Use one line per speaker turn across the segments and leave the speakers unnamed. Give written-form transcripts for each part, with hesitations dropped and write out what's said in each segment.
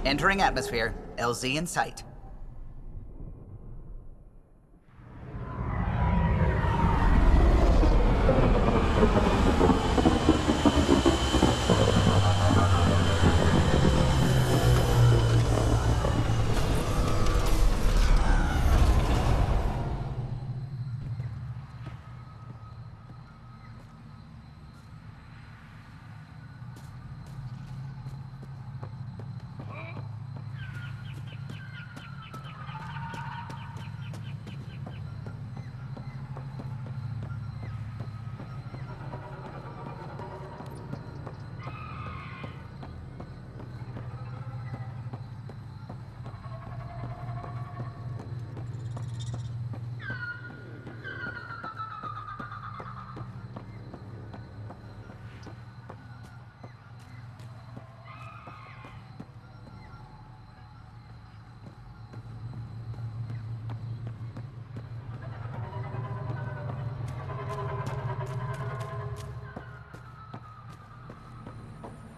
Entering atmosphere. LZ in sight.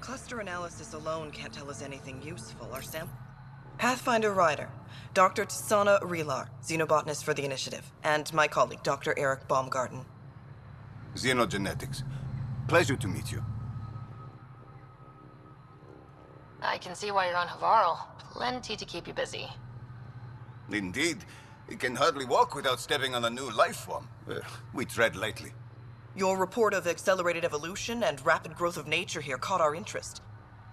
Cluster analysis alone can't tell us anything useful, our sample. Pathfinder Ryder, Dr. Tsana Relar, xenobotanist for the Initiative, and my colleague, Dr. Eric Baumgarten.
Xenogenetics. Pleasure to meet you.
I can see why you're on Havarl. Plenty to keep you busy.
Indeed. You can hardly walk without stepping on a new life form. We tread lightly.
Your report of accelerated evolution and rapid growth of nature here caught our interest.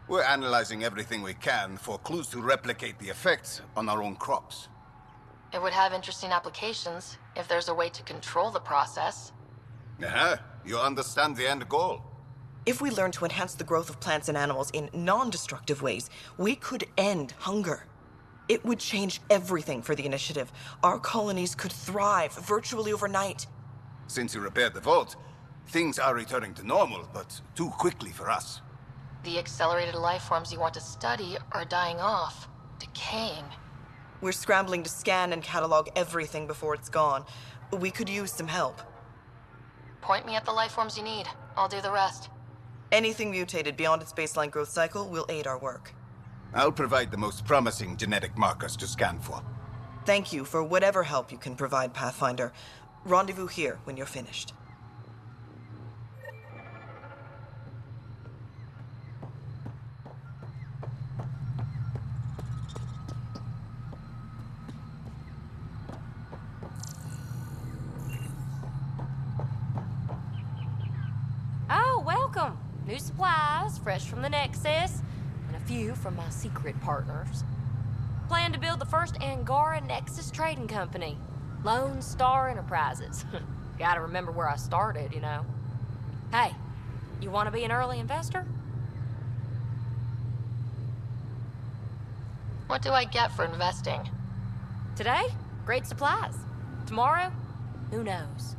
We're analyzing everything we can for clues to replicate the effects on our own crops.
It would have interesting applications if there's a way to control the process.
You understand the end goal.
If we learn to enhance the growth of plants and animals in non-destructive ways, we could end hunger. It would change everything for the Initiative. Our colonies could thrive virtually overnight.
Since you repaired the vault, things are returning to normal, but too quickly for us.
The accelerated life forms you want to study are dying off, decaying.
We're scrambling to scan and catalog everything before it's gone. We could use some help.
Point me at the life forms you need. I'll do the rest.
Anything mutated beyond its baseline growth cycle will aid our work.
I'll provide the most promising genetic markers to scan for.
Thank you for whatever help you can provide, Pathfinder. Rendezvous here when you're finished.
Oh, welcome. New supplies, fresh from the Nexus, and a few from my secret partners. Plan to build the first Angara Nexus trading company. Lone Star Enterprises. Gotta remember where I started, you know. Hey, you want to be an early investor?
What do I get for investing?
Today, great supplies. Tomorrow, who knows?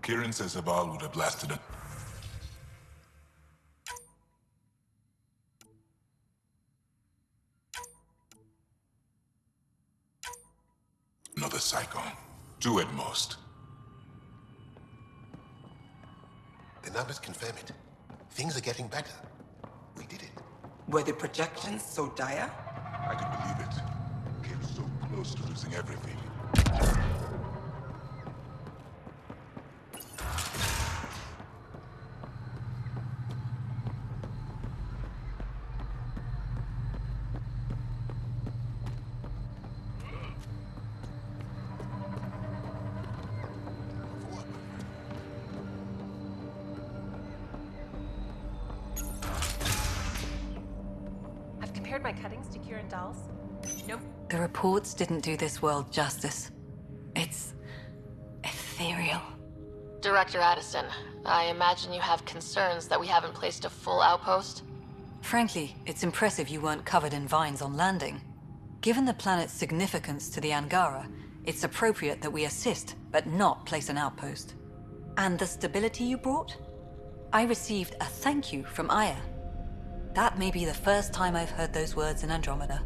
Kieran says Zabal would have blasted him. Another cyclone. 2 at most.
The numbers confirm it. Things are getting better. We did it.
Were the projections so dire?
I could believe it. Came so close to losing everything.
My cuttings to Kieran Dahl's? Nope.
The reports didn't do this world justice. It's ethereal.
Director Addison, I imagine you have concerns that we haven't placed a full outpost?
Frankly, it's impressive you weren't covered in vines on landing. Given the planet's significance to the Angara, It's appropriate that we assist, but not place an outpost. And the stability you brought? I received a thank you from Aya. That may be the first time I've heard those words in Andromeda.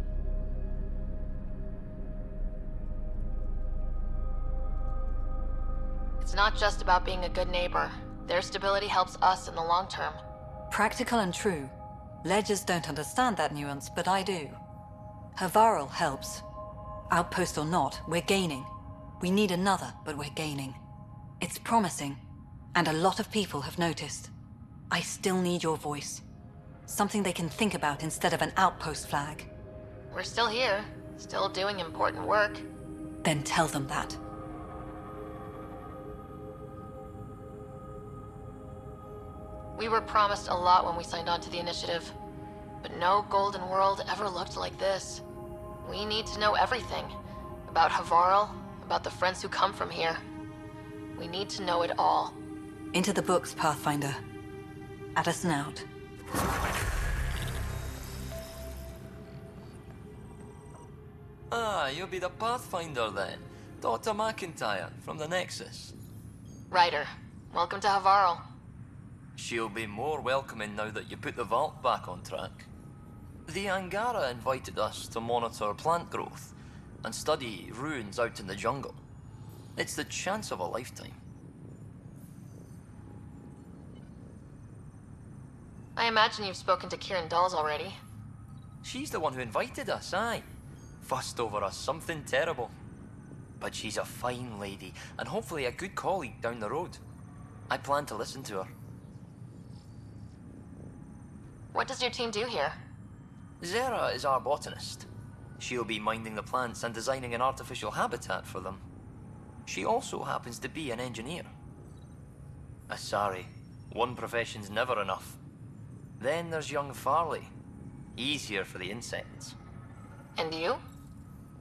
It's not just about being a good neighbor. Their stability helps us in the long term.
Practical and true. Ledgers don't understand that nuance, but I do. Havarl helps. Outpost or not, we're gaining. We need another, but we're gaining. It's promising, and a lot of people have noticed. I still need your voice. Something they can think about instead of an outpost flag.
We're still here, still doing important work.
Then tell them that.
We were promised a lot when we signed on to the initiative, but no golden world ever looked like this. We need to know everything. About Havarl, about the friends who come from here. We need to know it all.
Into the books, Pathfinder. Addison out.
Ah, you'll be the Pathfinder then. Dr. McIntyre from the Nexus.
Ryder, welcome to Havarl.
She'll be more welcoming now that you put the vault back on track. The Angara invited us to monitor plant growth and study ruins out in the jungle. It's the chance of a lifetime.
I imagine you've spoken to Kieran Dawes already.
She's the one who invited us, aye. Fussed over us something terrible. But she's a fine lady, and hopefully a good colleague down the road. I plan to listen to her.
What does your team do here?
Zera is our botanist. She'll be minding the plants and designing an artificial habitat for them. She also happens to be an engineer. Sorry, one profession's never enough. Then there's young Farley. He's here for the insects.
And you?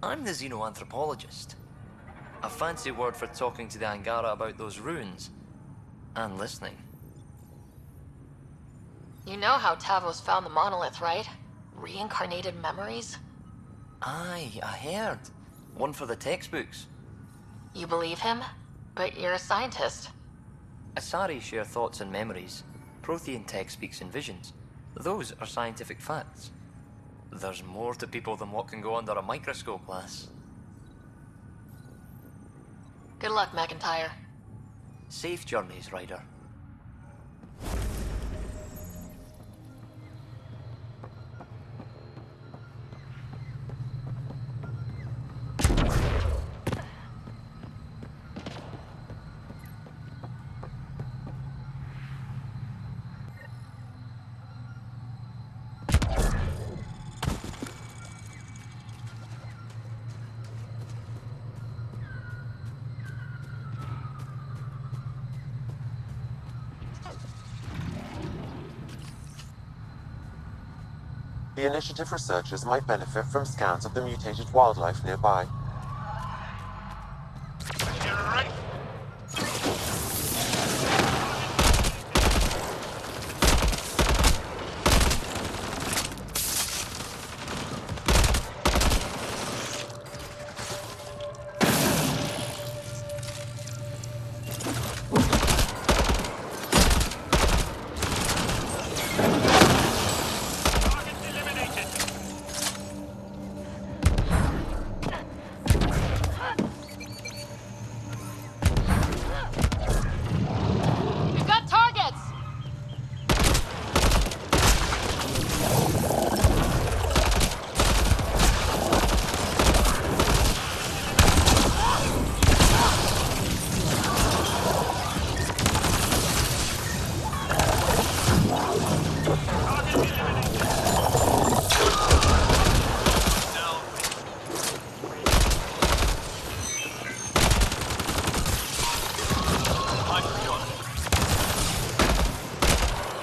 I'm the xenoanthropologist. A fancy word for talking to the Angara about those ruins. And listening.
You know how Tavos found the monolith, right? Reincarnated memories?
Aye, I heard. One for the textbooks.
You believe him? But you're a scientist.
Asari share thoughts and memories. Prothean tech speaks in visions. Those are scientific facts. There's more to people than what can go under a microscope, lass.
Good luck, McIntyre.
Safe journeys, Ryder.
The initiative researchers might benefit from scans of the mutated wildlife nearby.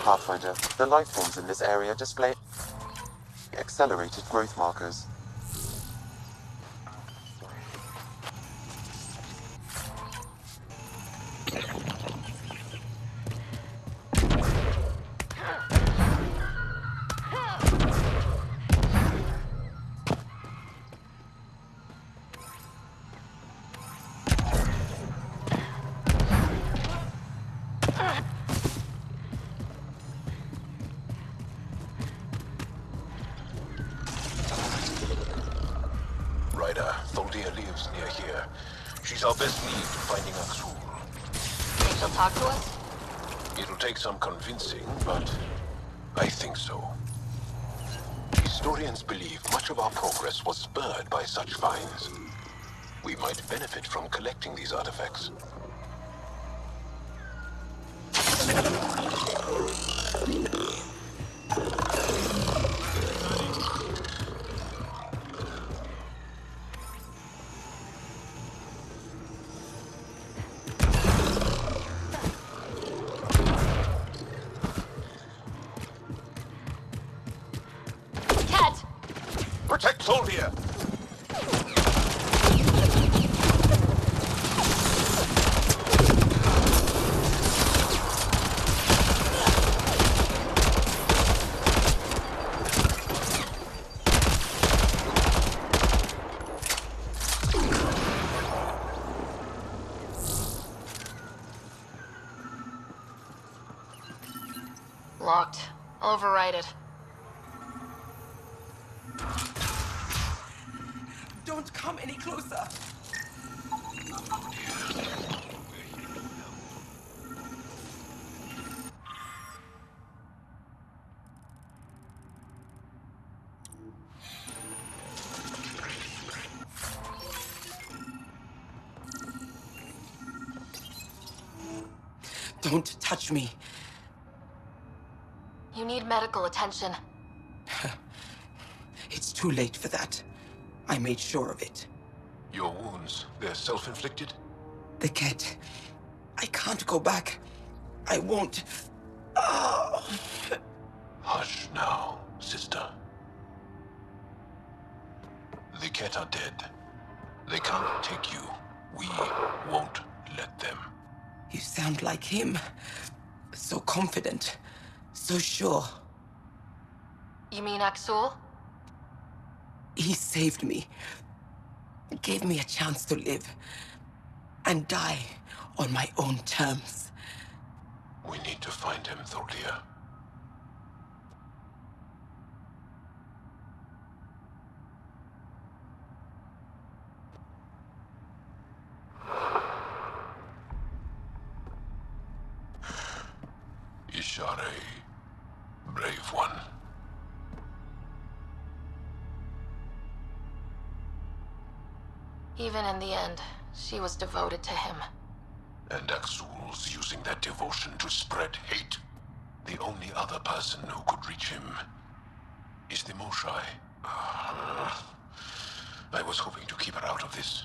Pathfinder, the life forms in this area display accelerated growth markers.
lives near here. She's our best lead to finding Axul.
Think she'll talk to us?
It'll take some convincing, but I think so. Historians believe much of our progress was spurred by such finds. We might benefit from collecting these artifacts. Protect Soldier!
Locked. I'll override it.
Don't come any closer. Don't touch me.
You need medical attention.
It's too late for that. I made sure of it.
Your wounds, they're self-inflicted?
The cat. I can't go back. I won't. Oh.
Hush now, sister. The cat are dead. They can't take you. We won't let them.
You sound like him. So confident. So sure.
You mean Axul?
He saved me. Gave me a chance to live. And die on my own terms.
We need to find him, Thorlia. Ishare, brave one.
Even in the end, she was devoted to him.
And Axul's using that devotion to spread hate. The only other person who could reach him is the Moshai. I was hoping to keep her out of this.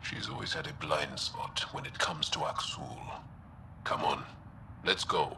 She's always had a blind spot when it comes to Axul. Come on, let's go.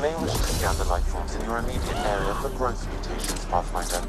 may wish to scan the life forms in your immediate area for growth mutations, Pathfinder.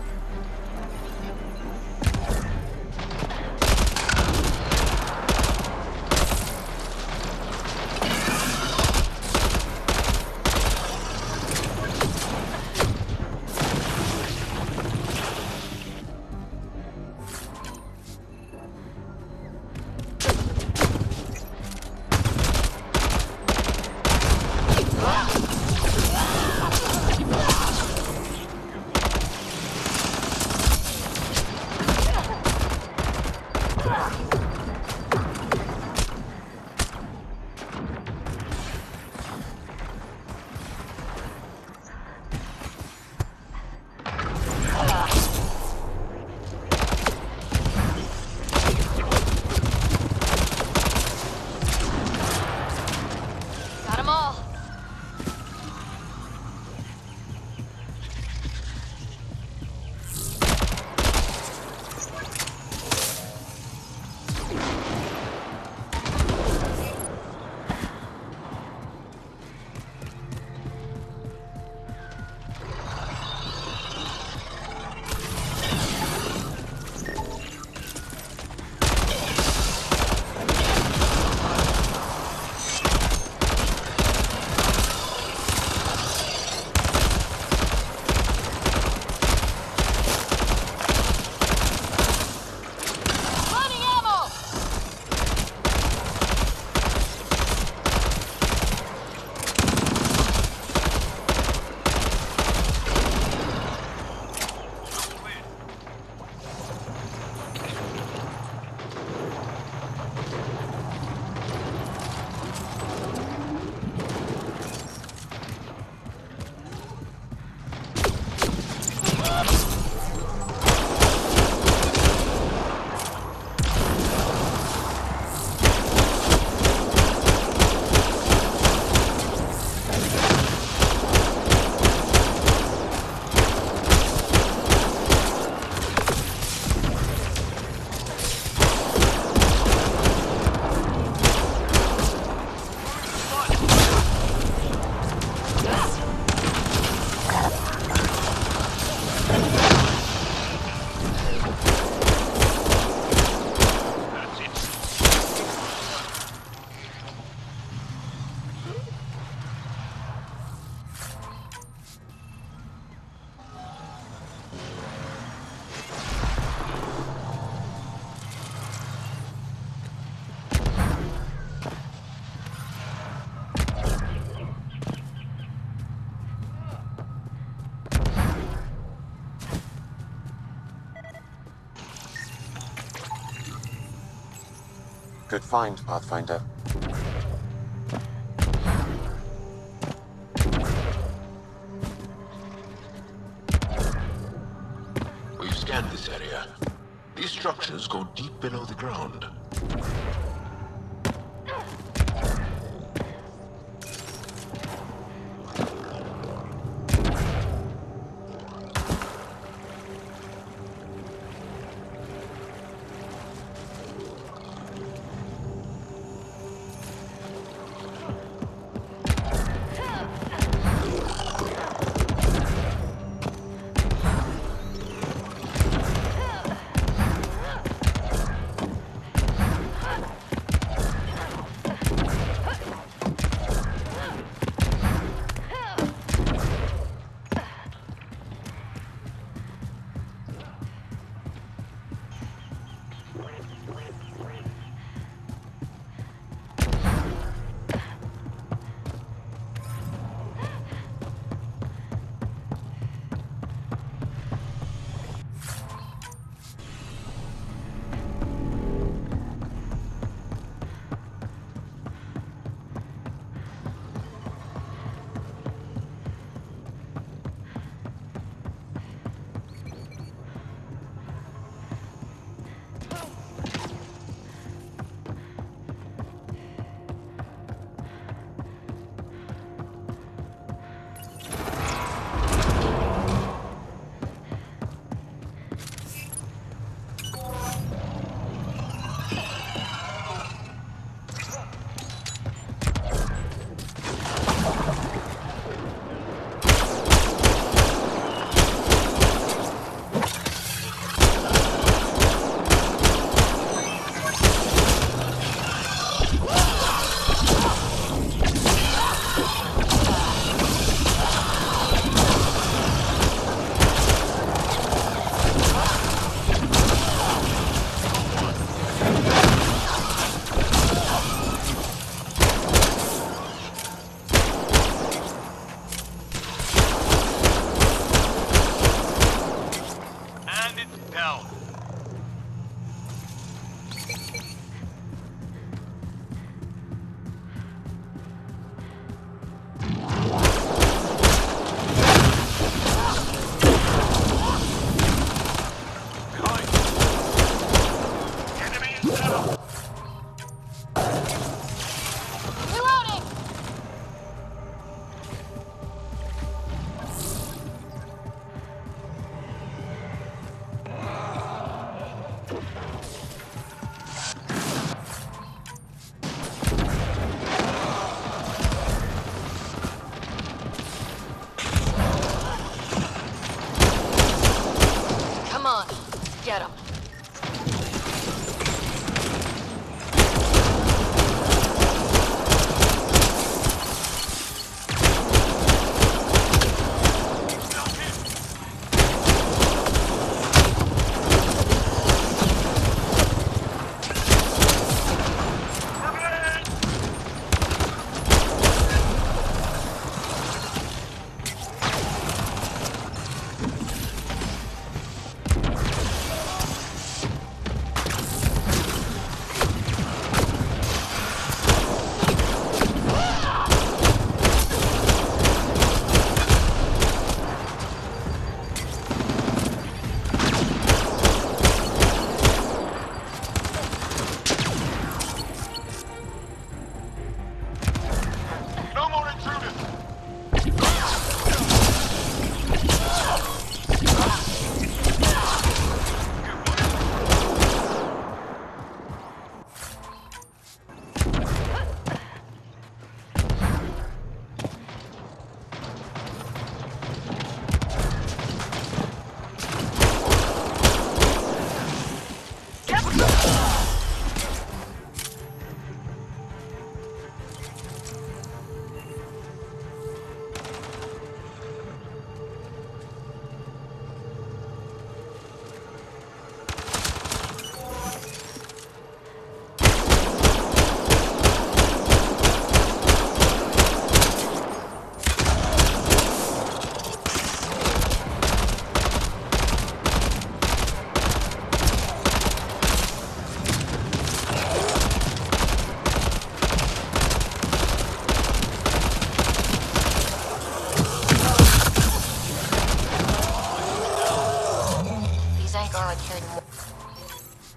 Good find, Pathfinder.
We've scanned this area. These structures go deep below the ground.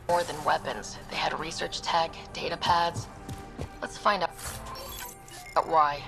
more than weapons. They had research tech, data pads. Let's find out why.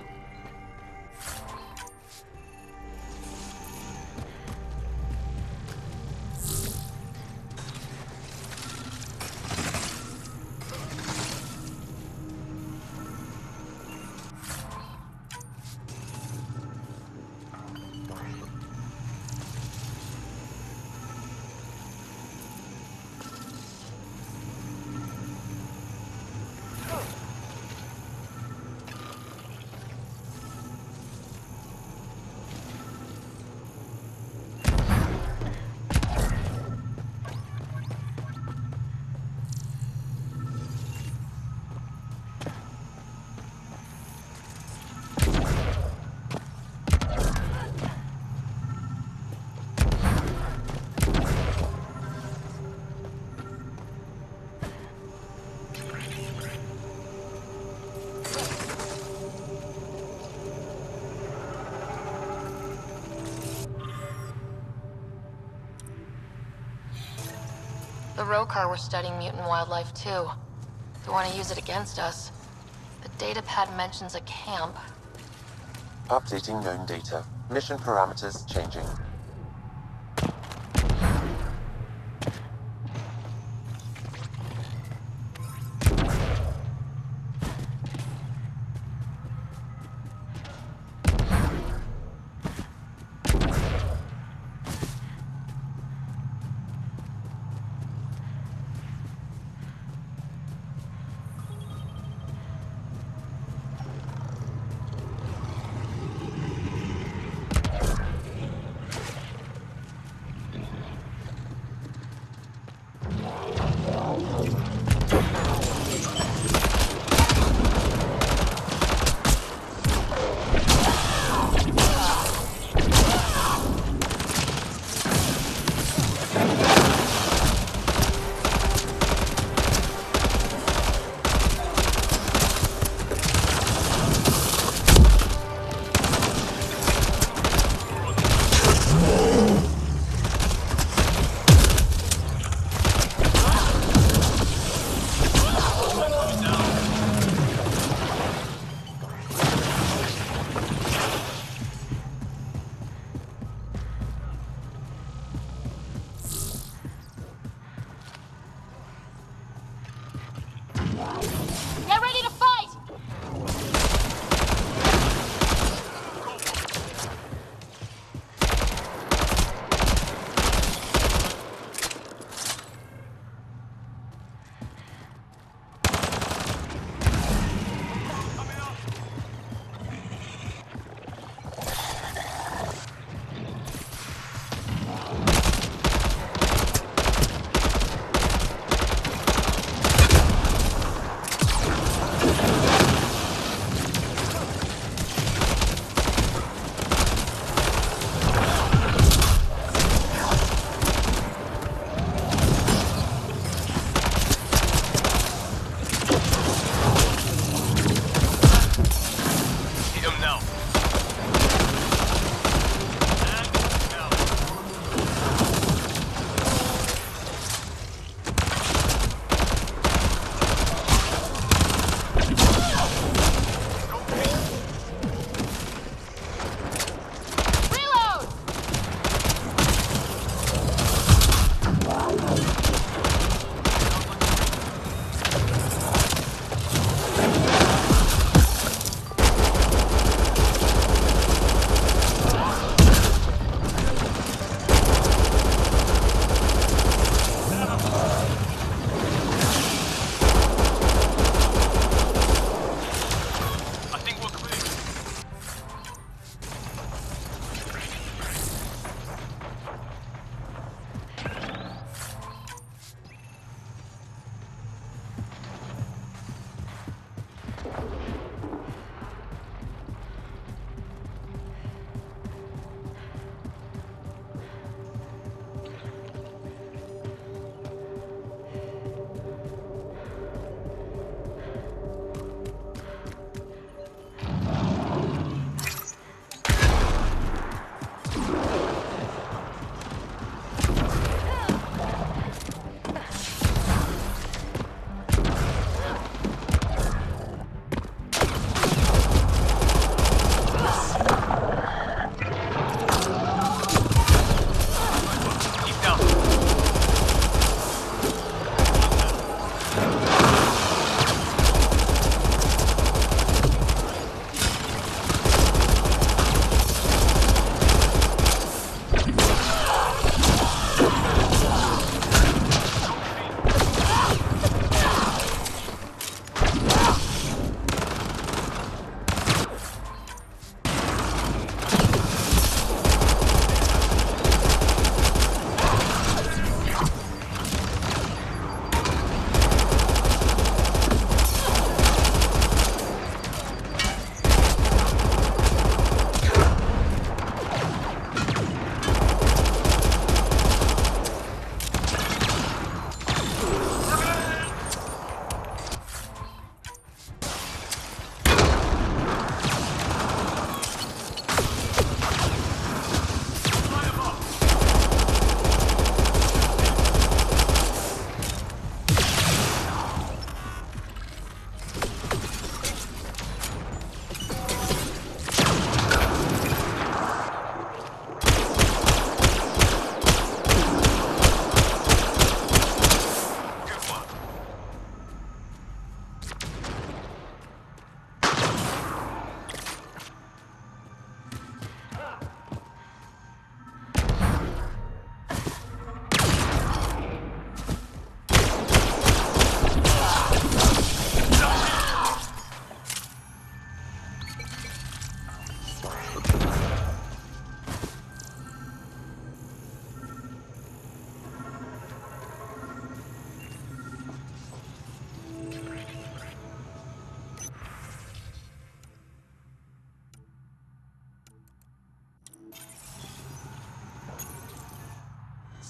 The Rokar were studying mutant wildlife too. They want to use it against us. The datapad mentions a camp.
Updating known data. Mission parameters changing.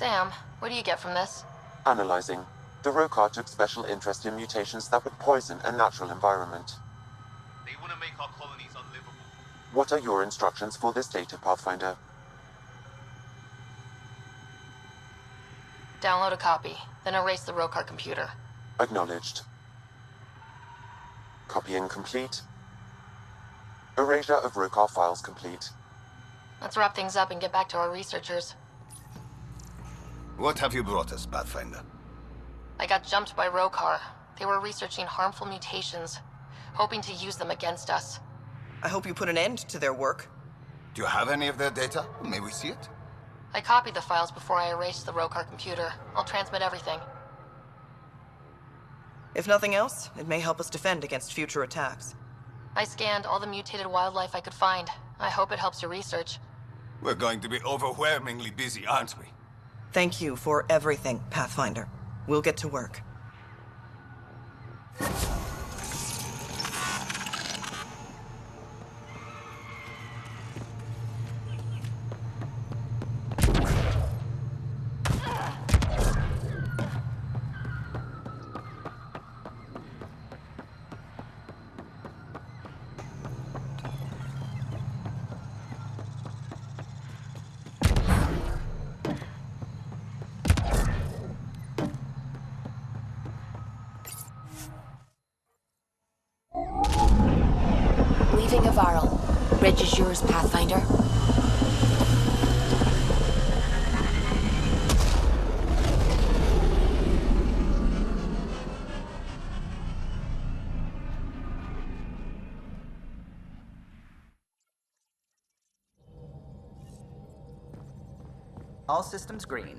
Sam, what do you get from this?
Analyzing. The Rokar took special interest in mutations that would poison a natural environment.
They want to make our colonies unlivable.
What are your instructions for this data, Pathfinder?
Download a copy, then erase the Rokar computer.
Acknowledged. Copying complete. Erasure of Rokar files complete.
Let's wrap things up and get back to our researchers.
What have you brought us, Pathfinder?
I got jumped by Rokar. They were researching harmful mutations, hoping to use them against us.
I hope you put an end to their work.
Do you have any of their data? May we see it?
I copied the files before I erased the Rokar computer. I'll transmit everything.
If nothing else, it may help us defend against future attacks.
I scanned all the mutated wildlife I could find. I hope it helps your research.
We're going to be overwhelmingly busy, aren't we?
Thank you for everything, Pathfinder. We'll get to work.
Leaving Avaral. Reg is yours, Pathfinder.
All systems green.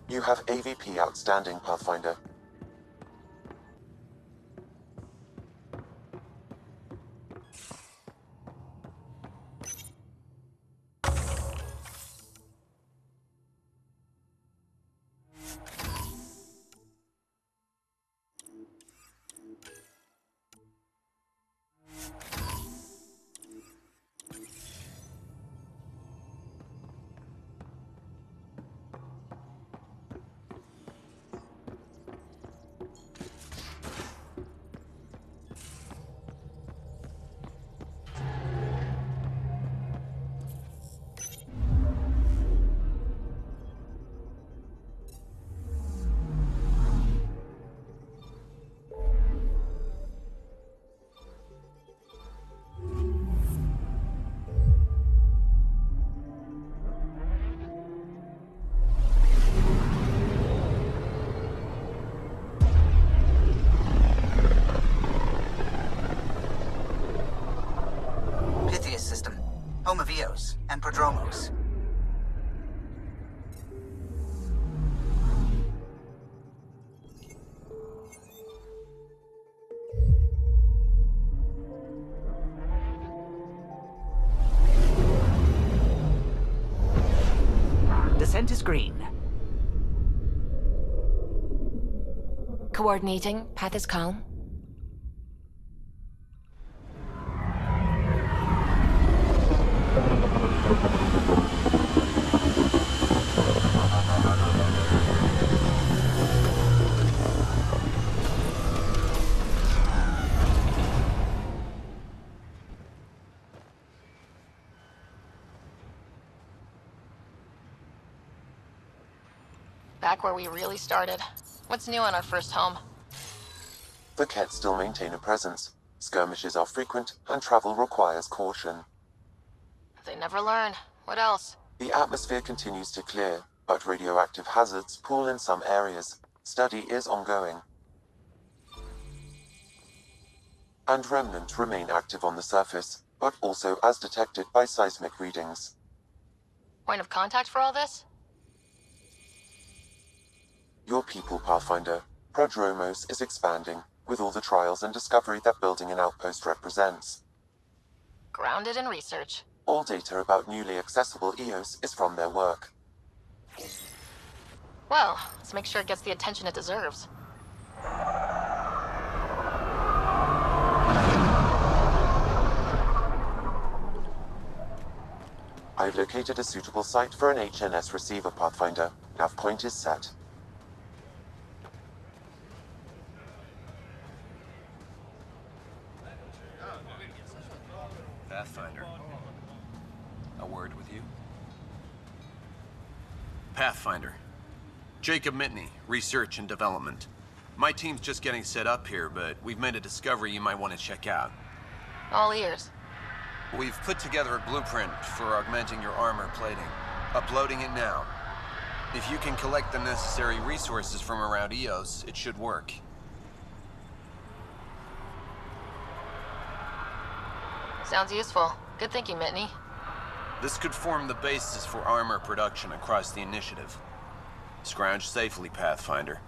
You have AVP outstanding, Pathfinder.
Home of Eos and Prodromos. Descent is green.
Coordinating. Path is calm.
Back where we really started. What's new on our first home?
The Kett still maintain a presence. Skirmishes are frequent, and travel requires caution.
They never learn. What else?
The atmosphere continues to clear, but radioactive hazards pool in some areas. Study is ongoing. And remnants remain active on the surface, but also as detected by seismic readings.
Point of contact for all this?
Your people, Pathfinder. Prodromos is expanding, with all the trials and discovery that building an outpost represents.
Grounded in research.
All data about newly accessible Eos is from their work.
Well, let's make sure it gets the attention it deserves.
I I've located a suitable site for an HNS receiver, Pathfinder. Nav point is set.
Pathfinder. A word with you? Pathfinder. Jacob Mitney, Research and Development. My team's just getting set up here, but we've made a discovery you might want to check out.
All ears.
We've put together a blueprint for augmenting your armor plating. Uploading it now. If you can collect the necessary resources from around EOS, it should work.
Sounds useful. Good thinking, Mitney.
This could form the basis for armor production across the initiative. Scrounge safely, Pathfinder.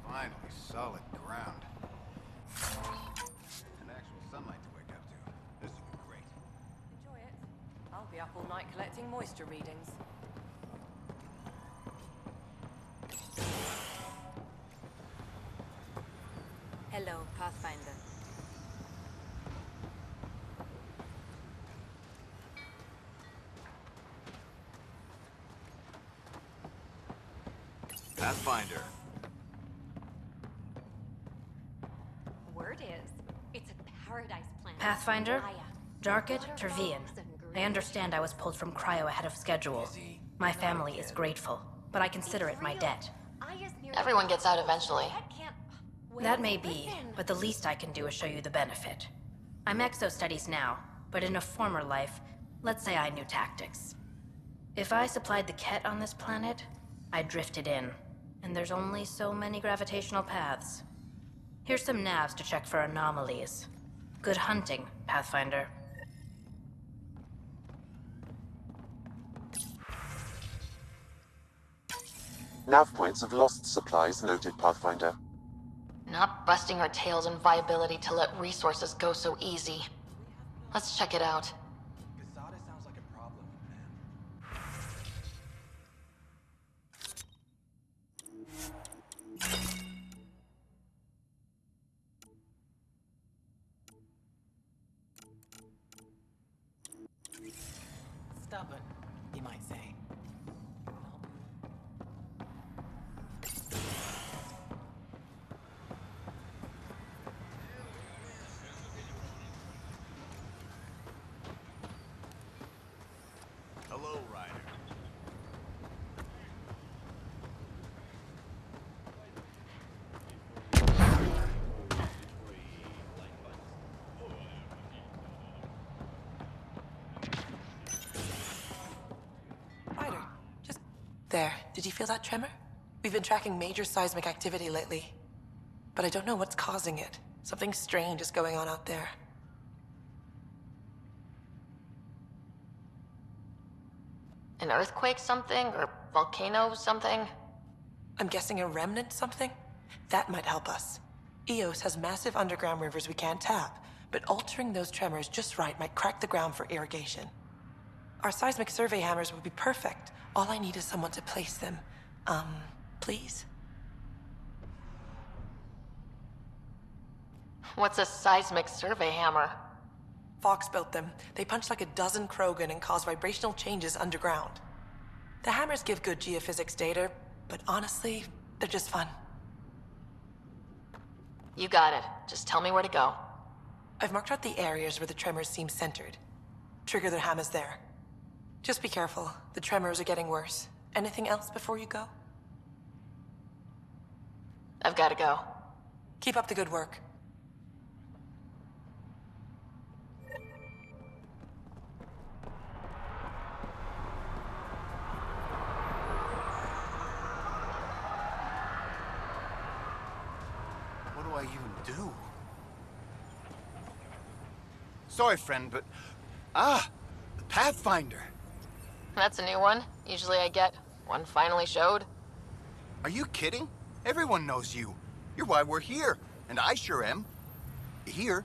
Finally, solid ground. An actual sunlight to wake up to. This will be great.
Enjoy it. I'll be up all night collecting moisture readings. Hello, Pathfinder.
Pathfinder.
Word is, it's a paradise planet.
Pathfinder? Jarkett, Tervian. I understand I was pulled from Cryo ahead of schedule. My family is grateful, but I consider it my debt.
Everyone gets out eventually.
That may be, but the least I can do is show you the benefit. I'm exo-studies now, but in a former life, let's say I knew tactics. If I supplied the Ket on this planet, I drifted in, and there's only so many gravitational paths. Here's some navs to check for anomalies. Good hunting, Pathfinder.
Nav points of lost supplies noted, Pathfinder.
Not busting our tails in viability to let resources go so easy. Let's check it out.
Stubborn, you might say.
Hello, Ryder.
Ryder, just... There. Did you feel that tremor? We've been tracking major seismic activity lately. But I don't know what's causing it. Something strange is going on out there.
An earthquake something? Or volcano something?
I'm guessing a remnant something? That might help us. Eos has massive underground rivers we can't tap, but altering those tremors just right might crack the ground for irrigation. Our seismic survey hammers would be perfect. All I need is someone to place them. Please?
What's a seismic survey hammer?
Fox built them. They punch like a dozen Krogan and cause vibrational changes underground. The hammers give good geophysics data, but honestly, they're just fun.
You got it. Just tell me where to go.
I've marked out the areas where the tremors seem centered. Trigger the hammers there. Just be careful. The tremors are getting worse. Anything else before you go?
I've got to go.
Keep up the good work.
What do I even do? Sorry, friend, but... the Pathfinder.
That's a new one. Usually I get one finally showed.
Are you kidding? Everyone knows you. You're why we're here. And I sure am. Here.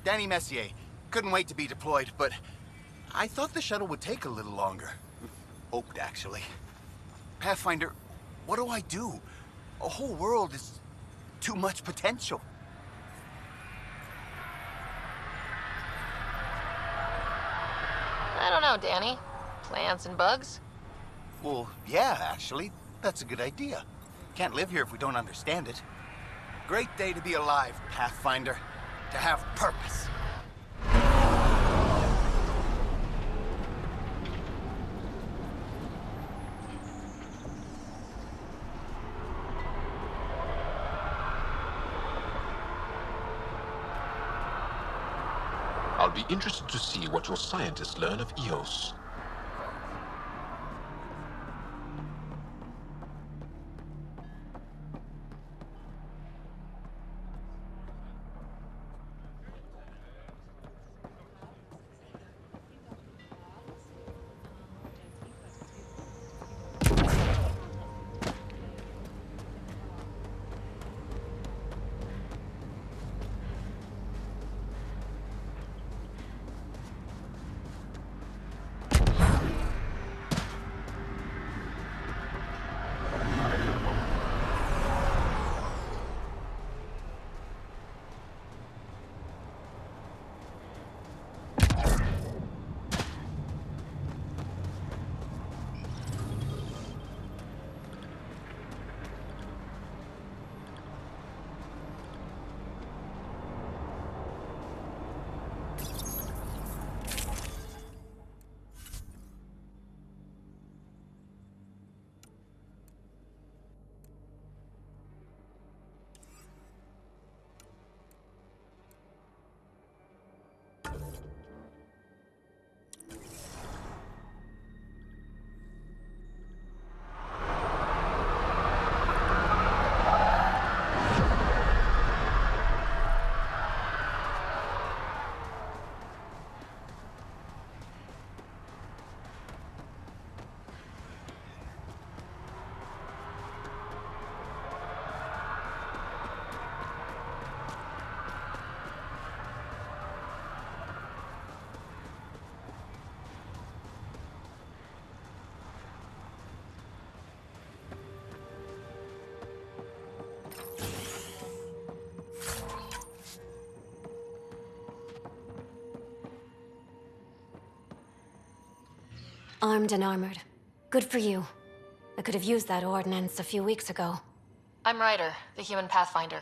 Danny Messier, couldn't wait to be deployed, but I thought the shuttle would take a little longer. Hoped, actually. Pathfinder, what do I do? A whole world is too much potential.
I don't know, Danny. Plants and bugs?
Well, yeah, actually. That's a good idea. Can't live here if we don't understand it. Great day to be alive, Pathfinder. To have purpose.
I'll be interested to see what your scientists learn of Eos.
Armed and armored. Good for you. I could have used that ordnance a few weeks ago.
I'm Ryder, the human pathfinder.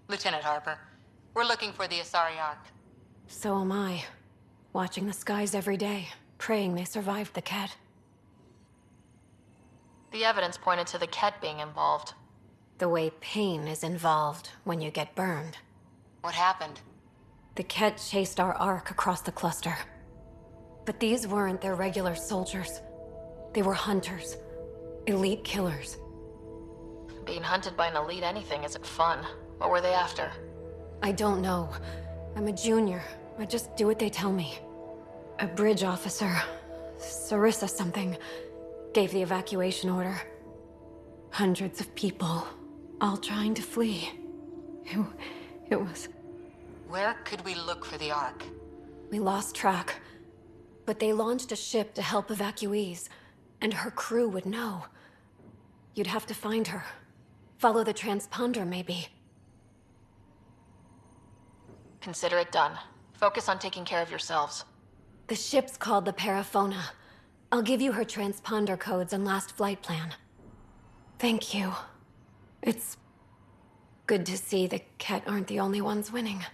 Lieutenant Harper, we're looking for the Asari Ark.
So am I. Watching the skies every day, praying they survived the Ket.
The evidence pointed to the Ket being involved.
The way pain is involved when you get burned.
What happened?
The Ket chased our Ark across the cluster. But these weren't their regular soldiers. They were hunters. Elite killers.
Being hunted by an elite anything isn't fun. What were they after?
I don't know. I'm a junior. I just do what they tell me. A bridge officer, Sarissa something, gave the evacuation order. Hundreds of people, all trying to flee. It was...
Where could we look for the Ark?
We lost track. But they launched a ship to help evacuees, and her crew would know. You'd have to find her. Follow the transponder, maybe.
Consider it done. Focus on taking care of yourselves.
The ship's called the Paraphona. I'll give you her transponder codes and last flight plan. Thank you. It's good to see the Ket aren't the only ones winning.